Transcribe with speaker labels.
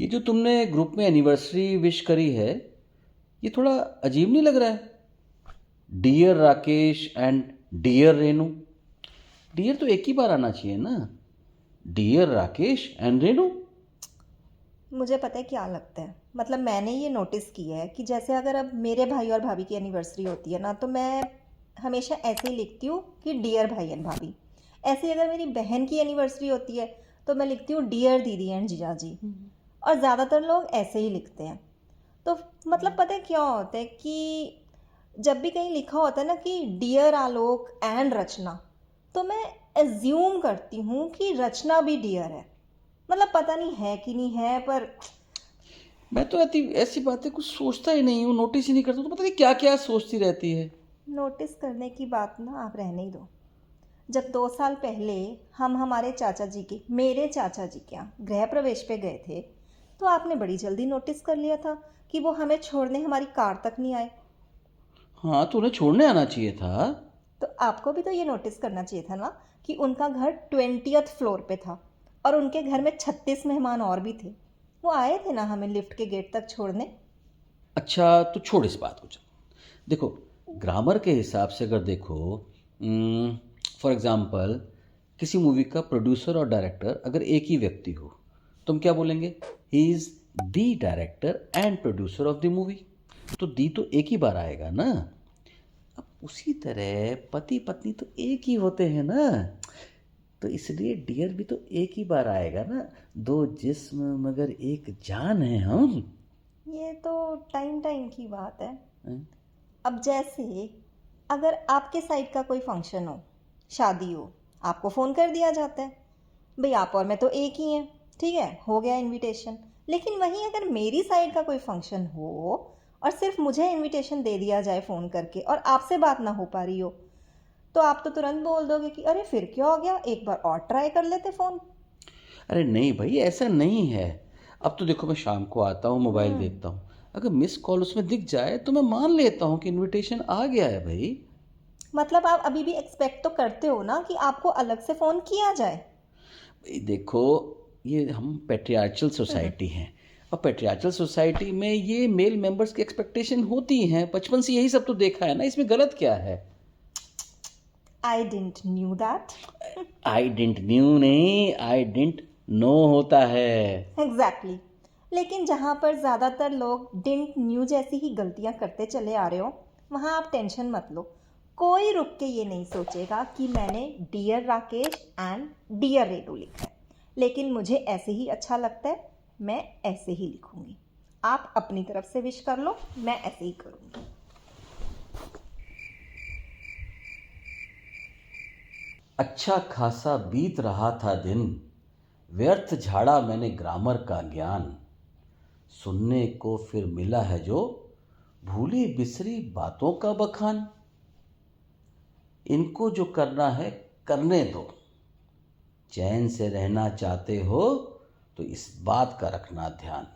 Speaker 1: ये जो तुमने ग्रुप में एनिवर्सरी विश करी है, ये थोड़ा अजीब नहीं लग रहा है? Dear Rakesh and dear Renu. Dear तो एक ही बार आना चाहिए ना। Dear Rakesh and Renu.
Speaker 2: मुझे पता है क्या लगता है। मतलब मैंने ये नोटिस किया है कि जैसे अगर अब मेरे भाई और भाभी की एनिवर्सरी होती है ना, तो मैं हमेशा ऐसे ही लिखती हूँ कि डियर भाई एंड भाभी। ऐसे ही अगर मेरी बहन की एनिवर्सरी होती है तो मैं लिखती हूँ डियर दीदी एंड जीजा जी। और ज़्यादातर लोग ऐसे ही लिखते हैं। तो मतलब पता है क्या होता है कि जब भी कहीं लिखा होता है ना कि डियर आलोक एंड रचना, तो मैं एज्यूम करती हूँ कि रचना भी डियर है। मतलब पता नहीं है कि नहीं है, पर
Speaker 1: मैं तो ऐसी ऐसी बातें कुछ सोचता ही नहीं हूँ, नोटिस ही नहीं करता, तो पता नहीं क्या क्या सोचती रहती है।
Speaker 2: नोटिस करने की बात ना आप रहने ही दो। जब 2 साल पहले हम हमारे चाचा जी के मेरे चाचा जी के यहाँ गृह प्रवेश पे गए थे, तो आपने बड़ी जल्दी नोटिस कर लिया था कि वो हमें छोड़ने हमारी कार तक नहीं आए।
Speaker 1: हाँ, तो उन्हें छोड़ने आना चाहिए था।
Speaker 2: तो आपको भी तो ये नोटिस करना चाहिए था ना कि उनका घर 20th फ्लोर पे था और उनके घर में 36 मेहमान और भी थे। वो आए थे ना हमें लिफ्ट के गेट तक छोड़ने।
Speaker 1: अच्छा, तो छोड़ इस बात को। चल देखो, ग्रामर के हिसाब से अगर देखो, फॉर एग्जांपल, किसी मूवी का प्रोड्यूसर और डायरेक्टर अगर एक ही व्यक्ति हो, तो हम क्या बोलेंगे? He is the director and producer of the movie. तो दी तो एक ही बार आएगा ना। अब उसी तरह पति पत्नी तो एक ही होते हैं ना, तो इसलिए डियर भी तो एक ही बार आएगा ना। दो जिस्म मगर एक जान है हम।
Speaker 2: ये तो टाइम टाइम की बात है।
Speaker 1: हैं?
Speaker 2: अब जैसे अगर आपके साइड का कोई फंक्शन हो, शादी हो, आपको फ़ोन कर दिया जाता है, भाई आप और मैं तो एक ही हैं, ठीक है, हो गया इनविटेशन। लेकिन वहीं अगर मेरी साइड का कोई फंक्शन हो और सिर्फ मुझे इनविटेशन दे दिया जाए फ़ोन करके और आपसे बात ना हो पा रही हो, तो आप तो तुरंत बोल दोगे कि अरे फिर क्या हो गया, एक बार और ट्राई कर लेते फ़ोन।
Speaker 1: अरे नहीं भाई, ऐसा नहीं है। अब तो देखो, मैं शाम को आता हूँ, मोबाइल देखता हूँ, अगर मिस कॉल उसमें दिख जाए तो मैं मान लेता हूँ कि इनविटेशन आ गया है भाई।
Speaker 2: मतलब आप अभी भी एक्सपेक्ट तो करते हो ना कि आपको अलग से फ़ोन किया जाए।
Speaker 1: भाई देखो, ये हम पेट्रियार्चल सोसाइटी हैं, और पेट्रियार्चल सोसाइटी में ये मेल मेंबर्स की एक्सपेक्टेशन होती हैं। बचपन से यही सब तो देखा है ना, इसमें गलत क्या है?
Speaker 2: I didn't knew that.
Speaker 1: I didn't knew नहीं, आई डिडंट नो होता है।
Speaker 2: Exactly exactly. लेकिन जहाँ पर ज़्यादातर लोग डिंट न्यू जैसी ही गलतियाँ करते चले आ रहे हो, वहाँ आप टेंशन मत लो। कोई रुक के ये नहीं सोचेगा कि मैंने dear Rakesh and dear Redu लिखा है। लेकिन मुझे ऐसे ही अच्छा लगता है, मैं ऐसे ही लिखूँगी। आप अपनी तरफ से विश कर लो, मैं ऐसे ही करूँगी।
Speaker 1: अच्छा खासा बीत रहा था दिन, व्यर्थ झाड़ा मैंने ग्रामर का ज्ञान। सुनने को फिर मिला है जो भूली बिसरी बातों का बखान। इनको जो करना है करने दो, चैन से रहना चाहते हो तो इस बात का रखना ध्यान।